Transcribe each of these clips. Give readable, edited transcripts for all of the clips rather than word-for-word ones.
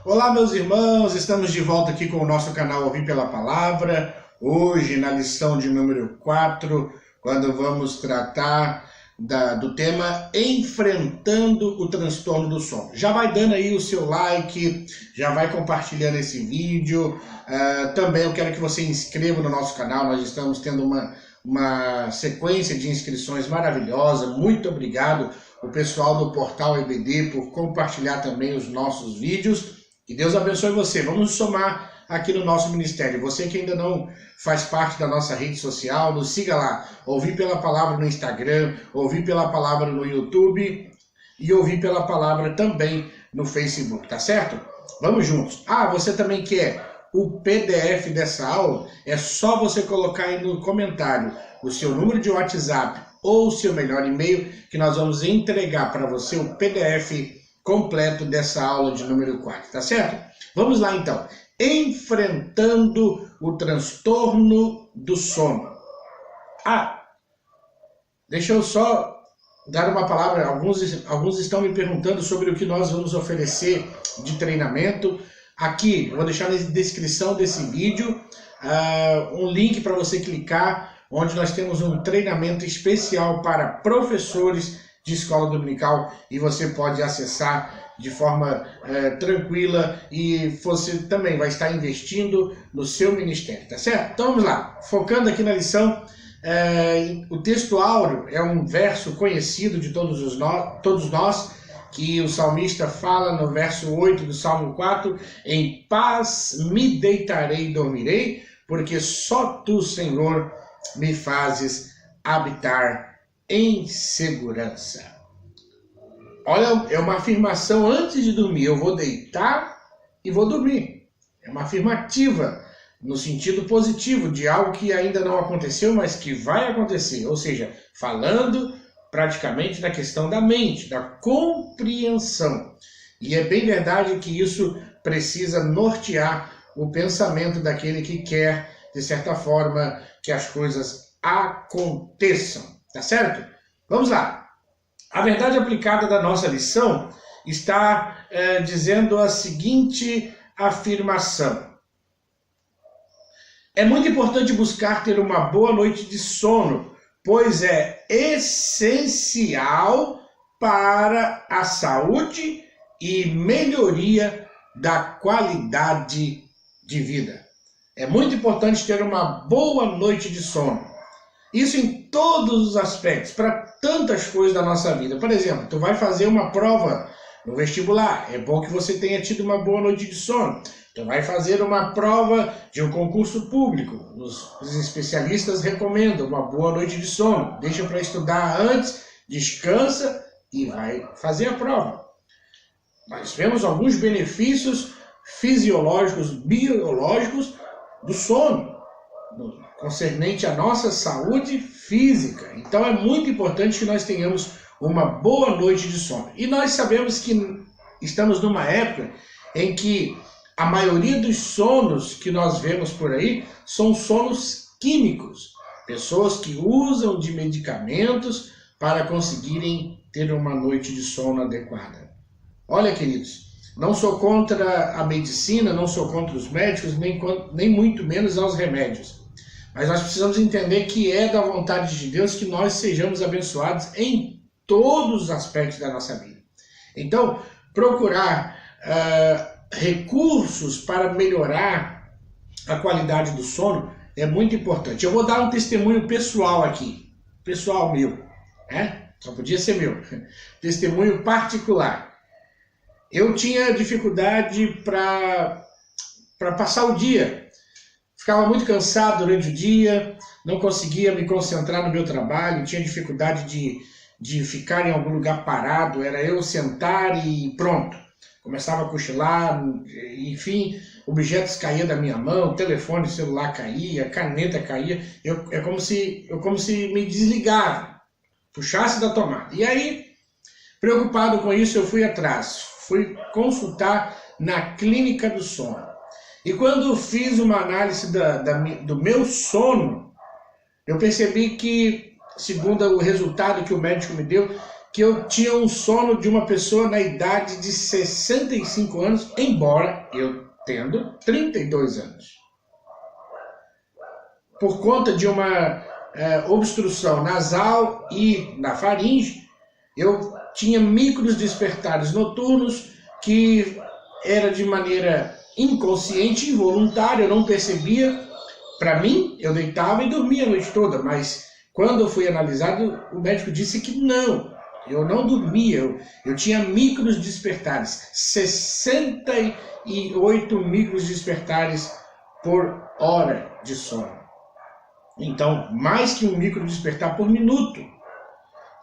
Olá, meus irmãos, estamos de volta aqui com o nosso canal Ouvir pela Palavra, hoje na lição de número 4, quando vamos tratar do tema Enfrentando o Transtorno do Sono. Já vai dando aí o seu like, já vai compartilhando esse vídeo, também eu quero que você inscreva no nosso canal, nós estamos tendo uma sequência de inscrições maravilhosa, muito obrigado o pessoal do Portal EBD por compartilhar também os nossos vídeos. Que Deus abençoe você. Vamos somar aqui no nosso ministério. Você que ainda não faz parte da nossa rede social, nos siga lá. Ouvir pela Palavra no Instagram, Ouvir pela Palavra no YouTube e Ouvir pela Palavra também no Facebook, tá certo? Vamos juntos. Você também quer o PDF dessa aula? É só você colocar aí no comentário o seu número de WhatsApp ou o seu melhor e-mail que nós vamos entregar para você o PDF completo dessa aula de número 4, tá certo? Vamos lá então. Enfrentando o transtorno do sono. Deixa eu só dar uma palavra. Alguns estão me perguntando sobre o que nós vamos oferecer de treinamento. Aqui, eu vou deixar na descrição desse vídeo um link para você clicar, onde nós temos um treinamento especial para professores de escola dominical e você pode acessar de forma tranquila e você também vai estar investindo no seu ministério, tá certo? Então vamos lá, focando aqui na lição, o texto áureo é um verso conhecido de todos nós, que o salmista fala no verso 8 do Salmo 4, em paz me deitarei e dormirei, porque só tu, Senhor, me fazes habitar em segurança. Olha, é uma afirmação antes de dormir. Eu vou deitar e vou dormir. É uma afirmativa no sentido positivo de algo que ainda não aconteceu, mas que vai acontecer. Ou seja, falando praticamente da questão da mente, da compreensão. E é bem verdade que isso precisa nortear o pensamento daquele que quer, de certa forma, que as coisas aconteçam. Tá certo? Vamos lá. A verdade aplicada da nossa lição está dizendo a seguinte afirmação. É muito importante buscar ter uma boa noite de sono, pois é essencial para a saúde e melhoria da qualidade de vida. É muito importante ter uma boa noite de sono. Isso em todos os aspectos, para tantas coisas da nossa vida. Por exemplo, tu vai fazer uma prova no vestibular, é bom que você tenha tido uma boa noite de sono. Tu vai fazer uma prova de um concurso público, os especialistas recomendam uma boa noite de sono. Deixa para estudar antes, descansa e vai fazer a prova. Nós vemos alguns benefícios fisiológicos, biológicos do sono, concernente à nossa saúde física. Então é muito importante que nós tenhamos uma boa noite de sono. E nós sabemos que estamos numa época em que a maioria dos sonos que nós vemos por aí são sonos químicos. Pessoas que usam de medicamentos para conseguirem ter uma noite de sono adequada. Olha, queridos, não sou contra a medicina, não sou contra os médicos, nem muito menos aos remédios. Mas nós precisamos entender que é da vontade de Deus que nós sejamos abençoados em todos os aspectos da nossa vida. Então, procurar recursos para melhorar a qualidade do sono é muito importante. Eu vou dar um testemunho pessoal aqui. Pessoal meu. Só podia ser meu. Testemunho particular. Eu tinha dificuldade para passar o dia. Ficava muito cansado durante o dia, não conseguia me concentrar no meu trabalho, tinha dificuldade de ficar em algum lugar parado, era eu sentar e pronto. Começava a cochilar, enfim, objetos caíam da minha mão, telefone celular caía, caneta caía, é como se me desligava, puxasse da tomada. E aí, preocupado com isso, eu fui atrás, fui consultar na clínica do sono. E quando fiz uma análise do meu sono, eu percebi que, segundo o resultado que o médico me deu, que eu tinha um sono de uma pessoa na idade de 65 anos, embora eu tendo 32 anos. Por conta de uma obstrução nasal e na faringe, eu tinha micros despertares noturnos que era de maneira inconsciente, involuntária, eu não percebia. Para mim, eu deitava e dormia a noite toda, mas quando eu fui analisado, o médico disse que não, eu não dormia, eu tinha micros despertares, 68 micros despertares por hora de sono. Então, mais que um micro despertar por minuto.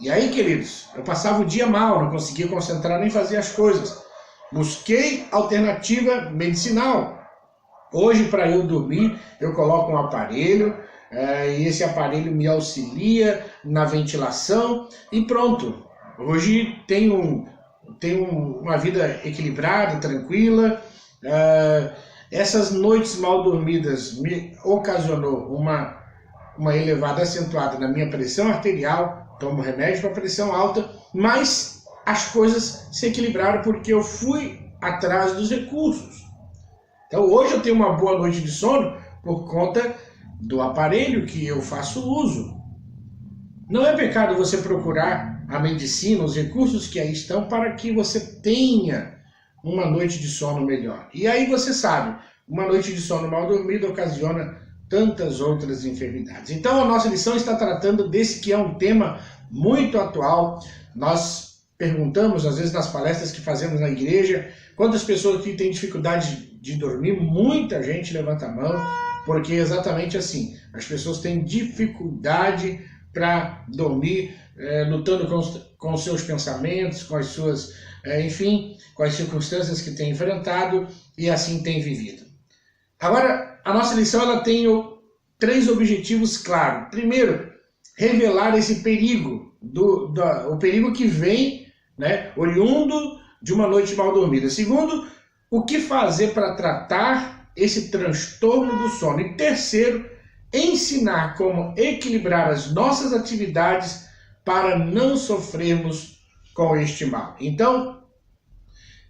E aí, queridos, eu passava o dia mal, não conseguia concentrar nem fazer as coisas. Busquei alternativa medicinal. Hoje, para eu dormir, eu coloco um aparelho, e esse aparelho me auxilia na ventilação e pronto. Hoje tenho uma vida equilibrada, tranquila. Essas noites mal dormidas me ocasionou uma elevada acentuada na minha pressão arterial, tomo remédio para pressão alta, mas as coisas se equilibraram porque eu fui atrás dos recursos. Então hoje eu tenho uma boa noite de sono por conta do aparelho que eu faço uso. Não é pecado você procurar a medicina, os recursos que aí estão para que você tenha uma noite de sono melhor. E aí você sabe, uma noite de sono mal dormida ocasiona tantas outras enfermidades. Então a nossa lição está tratando desse que é um tema muito atual. Nós perguntamos, às vezes nas palestras que fazemos na igreja, quantas pessoas que têm dificuldade de dormir. Muita gente levanta a mão, porque é exatamente assim, as pessoas têm dificuldade para dormir, lutando com os seus pensamentos, com as suas, enfim, com as circunstâncias que têm enfrentado e assim têm vivido. Agora, a nossa lição ela tem 3 objetivos claros. Primeiro, revelar esse perigo, o perigo que vem, né, oriundo de uma noite mal dormida. Segundo, o que fazer para tratar esse transtorno do sono. E terceiro, ensinar como equilibrar as nossas atividades para não sofrermos com este mal. Então,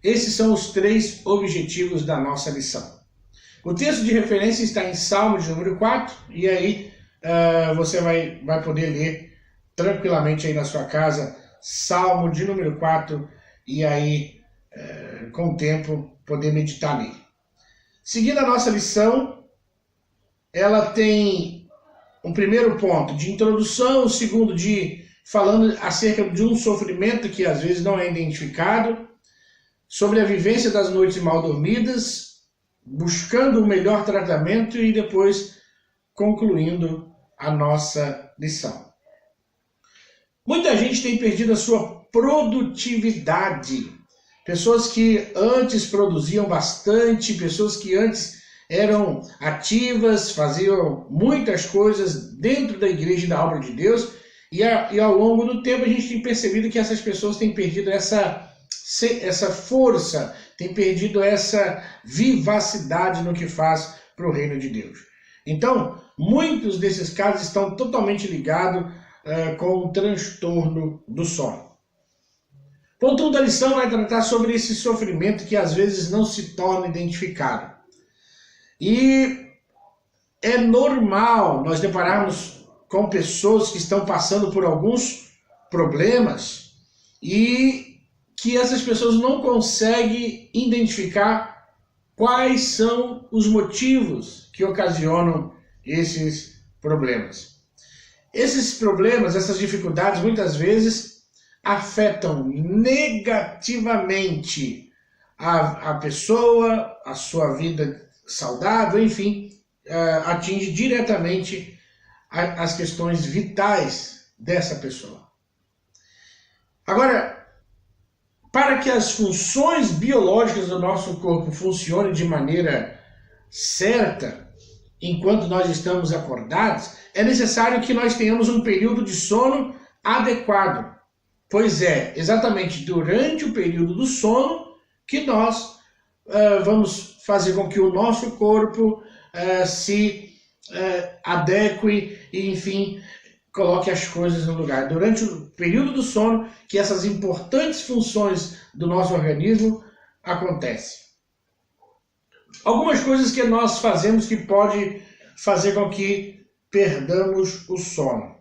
esses são os 3 objetivos da nossa lição. O texto de referência está em Salmo de número 4, e aí você vai poder ler tranquilamente aí na sua casa, Salmo de número 4, e aí, com o tempo, poder meditar nele. Seguindo a nossa lição, ela tem um primeiro ponto de introdução, o segundo de falando acerca de um sofrimento que às vezes não é identificado, sobre a vivência das noites mal dormidas, buscando o melhor tratamento e depois concluindo a nossa lição. Muita gente tem perdido a sua produtividade. Pessoas que antes produziam bastante, pessoas que antes eram ativas, faziam muitas coisas dentro da igreja e da obra de Deus, e ao longo do tempo a gente tem percebido que essas pessoas têm perdido essa força, têm perdido essa vivacidade no que faz para o reino de Deus. Então, muitos desses casos estão totalmente ligados com o transtorno do sono. Ponto 1 da lição vai tratar sobre esse sofrimento que às vezes não se torna identificado. E é normal nós depararmos com pessoas que estão passando por alguns problemas e que essas pessoas não conseguem identificar quais são os motivos que ocasionam esses problemas. Esses problemas, essas dificuldades, muitas vezes afetam negativamente a pessoa, a sua vida saudável, enfim, atinge diretamente as questões vitais dessa pessoa. Agora, para que as funções biológicas do nosso corpo funcionem de maneira certa, enquanto nós estamos acordados, é necessário que nós tenhamos um período de sono adequado. Pois é, exatamente durante o período do sono que nós vamos fazer com que o nosso corpo se adeque e, enfim, coloque as coisas no lugar. Durante o período do sono, que essas importantes funções do nosso organismo acontecem. Algumas coisas que nós fazemos que pode fazer com que perdamos o sono.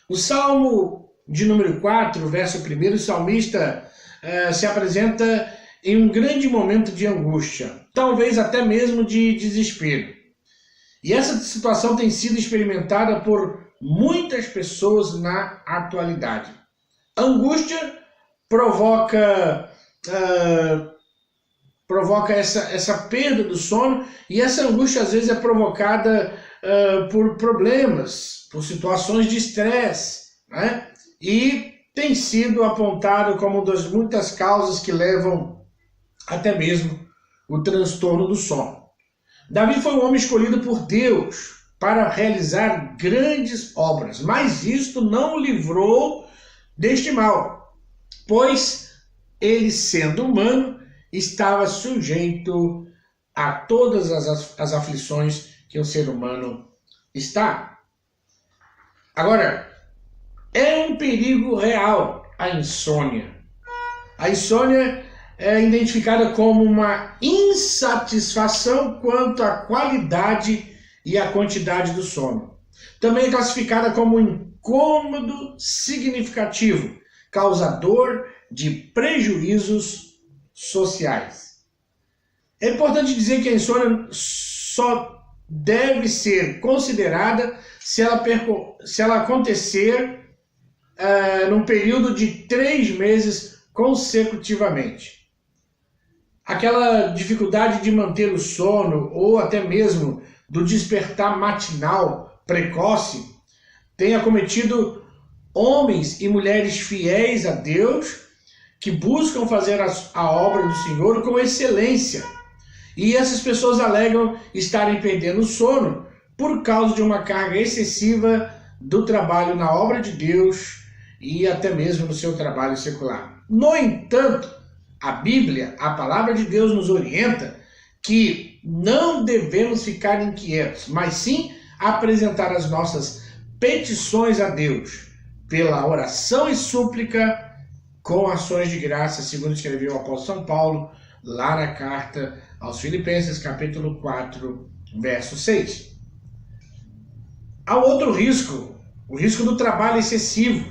O Salmo de número 4, verso 1, o salmista se apresenta em um grande momento de angústia, talvez até mesmo de desespero. E essa situação tem sido experimentada por muitas pessoas na atualidade. A angústia provoca essa perda do sono, e essa angústia às vezes é provocada por problemas, por situações de estresse, né? E tem sido apontado como uma das muitas causas que levam até mesmo o transtorno do sono. Davi foi um homem escolhido por Deus para realizar grandes obras, mas isto não o livrou deste mal, pois ele, sendo humano, estava sujeito a todas as aflições que o ser humano está. Agora, é um perigo real a insônia. A insônia é identificada como uma insatisfação quanto à qualidade e à quantidade do sono. Também é classificada como um incômodo significativo, causador de prejuízos sociais. É importante dizer que a insônia só deve ser considerada se ela acontecer num período de 3 meses consecutivamente. Aquela dificuldade de manter o sono ou até mesmo do despertar matinal precoce tem acometido homens e mulheres fiéis a Deus que buscam fazer a obra do Senhor com excelência. E essas pessoas alegam estarem perdendo o sono por causa de uma carga excessiva do trabalho na obra de Deus e até mesmo no seu trabalho secular. No entanto, a Bíblia, a palavra de Deus, nos orienta que não devemos ficar inquietos, mas sim apresentar as nossas petições a Deus pela oração e súplica com ações de graça, segundo escreveu o apóstolo São Paulo, lá na carta aos Filipenses, capítulo 4, verso 6. Há outro risco, o risco do trabalho excessivo,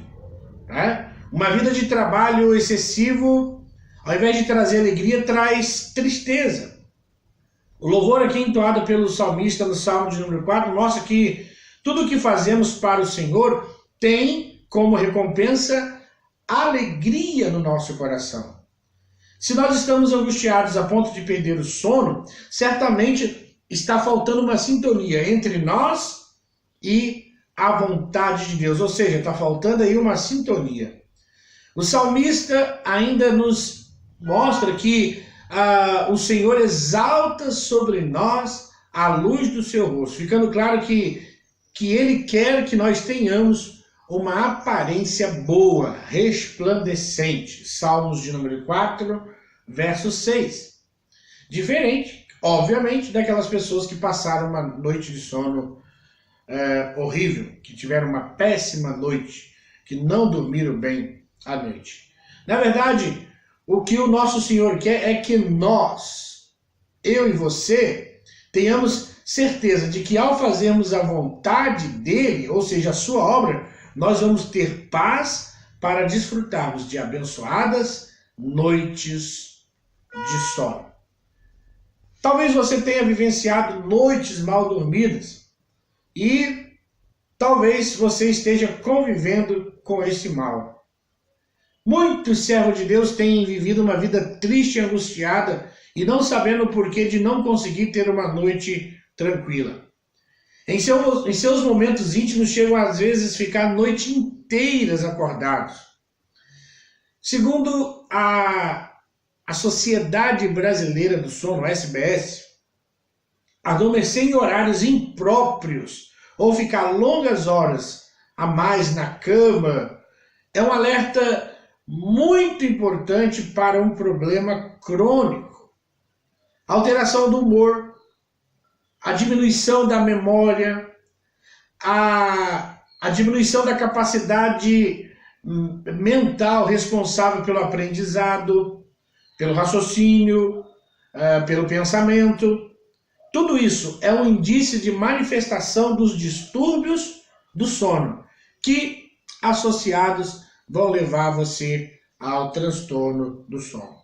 né? Uma vida de trabalho excessivo, ao invés de trazer alegria, traz tristeza. O louvor aqui entoado pelo salmista no Salmo de número 4 mostra que tudo o que fazemos para o Senhor tem como recompensa alegria no nosso coração. Se nós estamos angustiados a ponto de perder o sono, certamente está faltando uma sintonia entre nós e a vontade de Deus, ou seja, está faltando aí uma sintonia. O salmista ainda nos mostra que o Senhor exalta sobre nós a luz do seu rosto, ficando claro que Ele quer que nós tenhamos uma aparência boa, resplandecente. Salmos de número 4, verso 6. Diferente, obviamente, daquelas pessoas que passaram uma noite de sono horrível, que tiveram uma péssima noite, que não dormiram bem à noite. Na verdade, o que o nosso Senhor quer é que nós, eu e você, tenhamos certeza de que ao fazermos a vontade dele, ou seja, a sua obra, nós vamos ter paz para desfrutarmos de abençoadas noites de sono. Talvez você tenha vivenciado noites mal dormidas e talvez você esteja convivendo com esse mal. Muitos servos de Deus têm vivido uma vida triste e angustiada e não sabendo o porquê de não conseguir ter uma noite tranquila. Em seus momentos íntimos chegam às vezes a ficar noite inteiras acordados. Segundo a Sociedade Brasileira do Sono, SBS, adormecer em horários impróprios ou ficar longas horas a mais na cama é um alerta muito importante para um problema crônico. A alteração do humor, a diminuição da memória, a a diminuição da capacidade mental responsável pelo aprendizado, pelo raciocínio, pelo pensamento. Tudo isso é um indício de manifestação dos distúrbios do sono, que, associados, vão levar você ao transtorno do sono.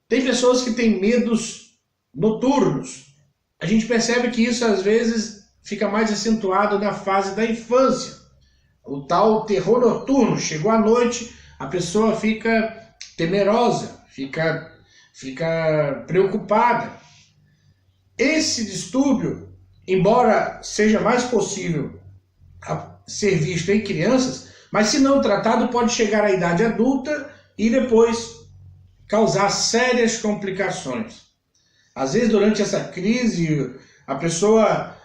Tem pessoas que têm medos noturnos. A gente percebe que isso, às vezes, fica mais acentuado na fase da infância. O tal terror noturno. Chegou à noite, a pessoa fica temerosa, fica preocupada. Esse distúrbio, embora seja mais possível ser visto em crianças, mas se não tratado pode chegar à idade adulta e depois causar sérias complicações. Às vezes, durante essa crise, a pessoa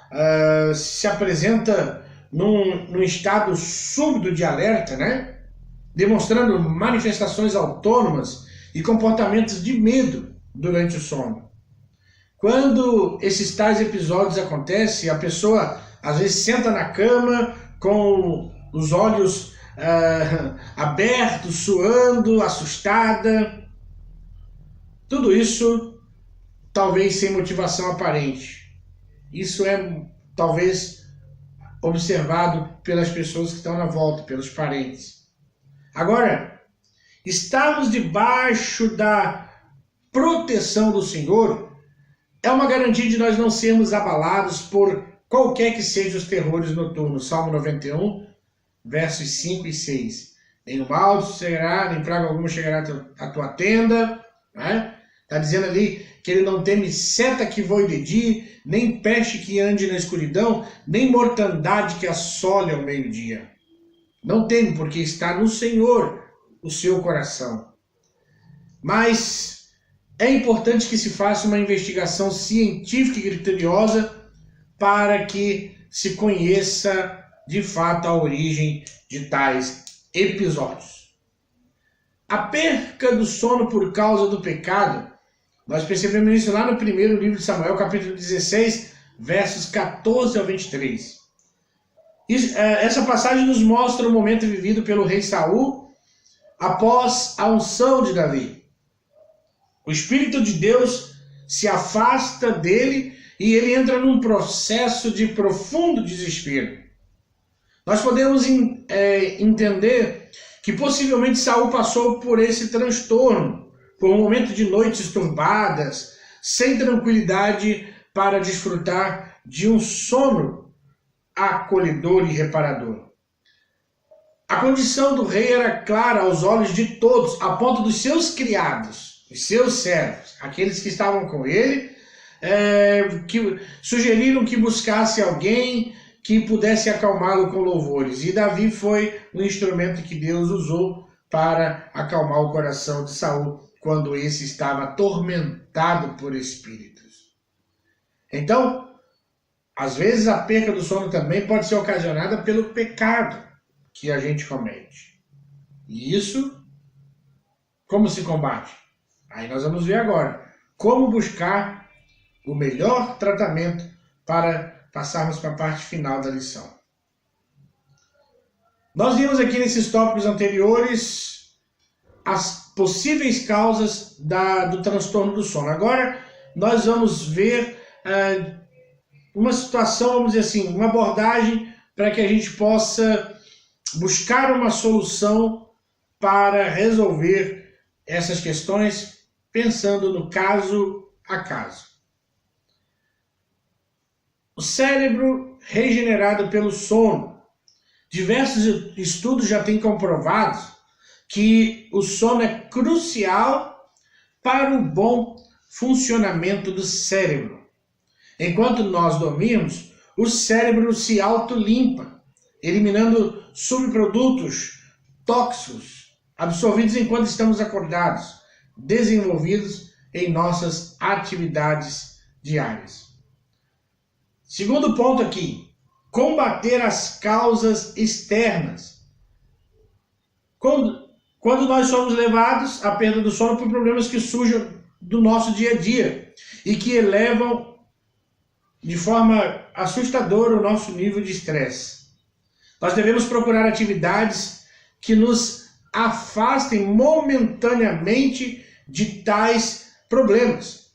se apresenta num estado súbito de alerta, né? Demonstrando manifestações autônomas e comportamentos de medo durante o sono. Quando esses tais episódios acontecem, a pessoa às vezes senta na cama com os olhos abertos, suando, assustada. Tudo isso talvez sem motivação aparente. Isso é talvez observado pelas pessoas que estão na volta, pelos parentes. Agora, estarmos debaixo da proteção do Senhor é uma garantia de nós não sermos abalados por qualquer que sejam os terrores noturnos. Salmo 91, versos 5 e 6. Nem mal será, nem praga alguma chegará à tua tenda. Né? Está dizendo ali que ele não teme seta que voe de dia, nem peste que ande na escuridão, nem mortandade que assole ao meio-dia. Não teme, porque está no Senhor o seu coração. Mas é importante que se faça uma investigação científica e criteriosa para que se conheça de fato a origem de tais episódios. A perca do sono por causa do pecado, nós percebemos isso lá no primeiro livro de Samuel, capítulo 16, versos 14 ao 23. Essa passagem nos mostra o momento vivido pelo rei Saul após a unção de Davi. O Espírito de Deus se afasta dele e ele entra num processo de profundo desespero. Nós podemos entender que possivelmente Saul passou por esse transtorno, por um momento de noites turbadas, sem tranquilidade para desfrutar de um sono acolhedor e reparador. A condição do rei era clara aos olhos de todos, a ponto dos seus criados, os seus servos, aqueles que estavam com ele, que sugeriram que buscasse alguém que pudesse acalmá-lo com louvores. E Davi foi o instrumento que Deus usou para acalmar o coração de Saul quando esse estava atormentado por espíritos. Então, às vezes a perca do sono também pode ser ocasionada pelo pecado que a gente comete. E isso, como se combate? Aí nós vamos ver agora como buscar o melhor tratamento para passarmos para a parte final da lição. Nós vimos aqui nesses tópicos anteriores as possíveis causas do transtorno do sono. Agora nós vamos ver uma situação, vamos dizer assim, uma abordagem para que a gente possa buscar uma solução para resolver essas questões, pensando no caso a caso. O cérebro regenerado pelo sono. Diversos estudos já têm comprovado que o sono é crucial para o bom funcionamento do cérebro. Enquanto nós dormimos, o cérebro se autolimpa, eliminando subprodutos tóxicos absorvidos enquanto estamos acordados, desenvolvidos em nossas atividades diárias. Segundo ponto aqui, combater as causas externas. Quando nós somos levados à perda do sono por problemas que surgem do nosso dia a dia e que elevam de forma assustadora o nosso nível de estresse. Nós devemos procurar atividades que nos afastem momentaneamente de tais problemas.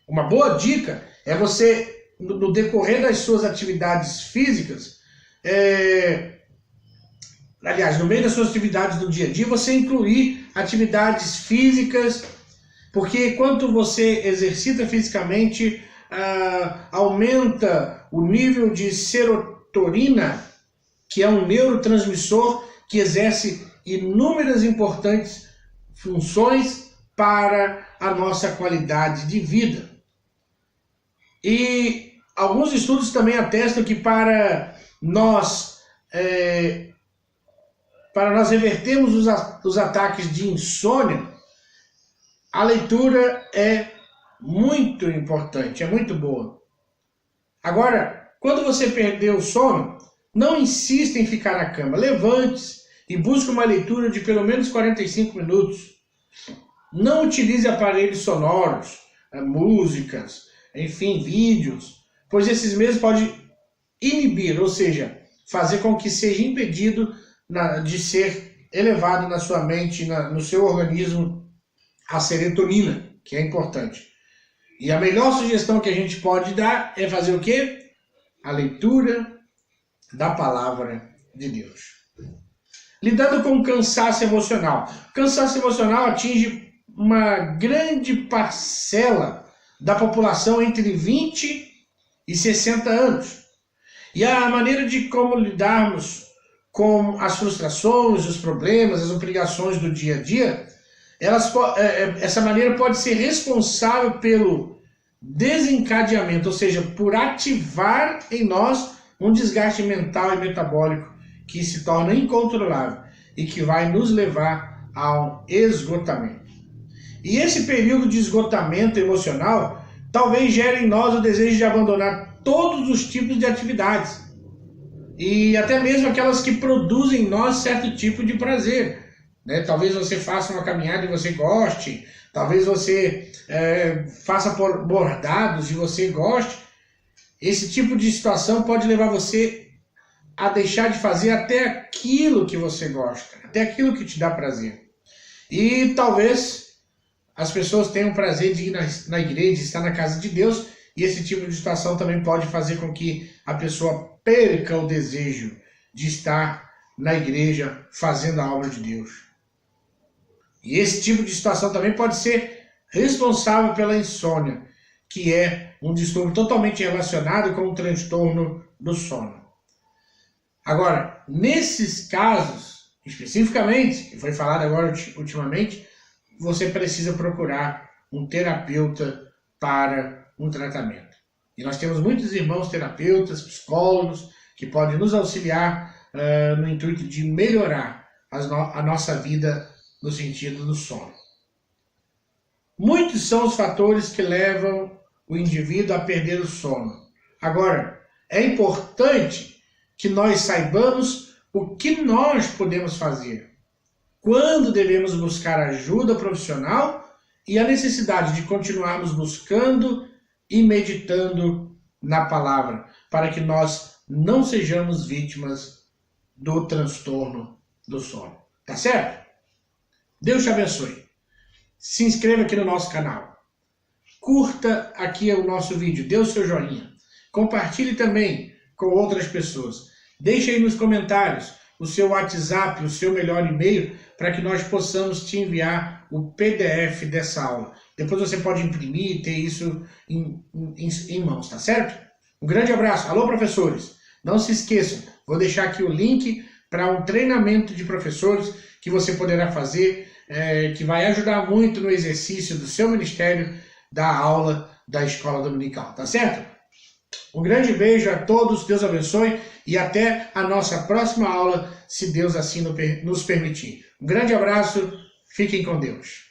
Uma boa dica é você, no decorrer das suas atividades físicas, aliás, no meio das suas atividades do dia a dia, você incluir atividades físicas, porque quando você exercita fisicamente, aumenta o nível de serotonina, que é um neurotransmissor que exerce inúmeras importantes funções para a nossa qualidade de vida. E alguns estudos também atestam que para nós revertermos os ataques de insônia, a leitura é muito importante, é muito boa. Agora, quando você perder o sono, não insista em ficar na cama. Levante-se e busque uma leitura de pelo menos 45 minutos. Não utilize aparelhos sonoros, músicas, enfim, vídeos, pois esses mesmos podem inibir, ou seja, fazer com que seja impedido de ser elevado na sua mente, no seu organismo, a serotonina, que é importante. E a melhor sugestão que a gente pode dar é fazer o quê? A leitura da palavra de Deus. Lidando com o cansaço emocional. O cansaço emocional atinge uma grande parcela da população entre 20 e 60 anos. E a maneira de como lidarmos com as frustrações, os problemas, as obrigações do dia a dia, essa maneira pode ser responsável pelo desencadeamento, ou seja, por ativar em nós um desgaste mental e metabólico que se torna incontrolável e que vai nos levar ao esgotamento. E esse período de esgotamento emocional talvez gere em nós o desejo de abandonar todos os tipos de atividades e até mesmo aquelas que produzem em nós certo tipo de prazer. Talvez você faça uma caminhada e você goste, talvez você faça bordados e você goste. Esse tipo de situação pode levar você a deixar de fazer até aquilo que você gosta, até aquilo que te dá prazer. E talvez as pessoas tenham prazer de ir na igreja, estar na casa de Deus, e esse tipo de situação também pode fazer com que a pessoa perca o desejo de estar na igreja fazendo a obra de Deus. E esse tipo de situação também pode ser responsável pela insônia, que é um distúrbio totalmente relacionado com o transtorno do sono. Agora, nesses casos, especificamente, que foi falado agora ultimamente, você precisa procurar um terapeuta para um tratamento. E nós temos muitos irmãos terapeutas, psicólogos, que podem nos auxiliar no intuito de melhorar a nossa vida no sentido do sono. Muitos são os fatores que levam o indivíduo a perder o sono. Agora, é importante que nós saibamos o que nós podemos fazer, quando devemos buscar ajuda profissional e a necessidade de continuarmos buscando e meditando na palavra, para que nós não sejamos vítimas do transtorno do sono. Tá certo? Deus te abençoe. Se inscreva aqui no nosso canal. Curta aqui o nosso vídeo, dê o seu joinha. Compartilhe também com outras pessoas. Deixe aí nos comentários o seu WhatsApp, o seu melhor e-mail, para que nós possamos te enviar o PDF dessa aula. Depois você pode imprimir e ter isso em mãos, tá certo? Um grande abraço. Alô, professores. Não se esqueçam, vou deixar aqui o link para um treinamento de professores que você poderá fazer, que vai ajudar muito no exercício do seu ministério, da aula da escola dominical, tá certo? Um grande beijo a todos, Deus abençoe e até a nossa próxima aula, se Deus assim nos permitir. Um grande abraço, fiquem com Deus.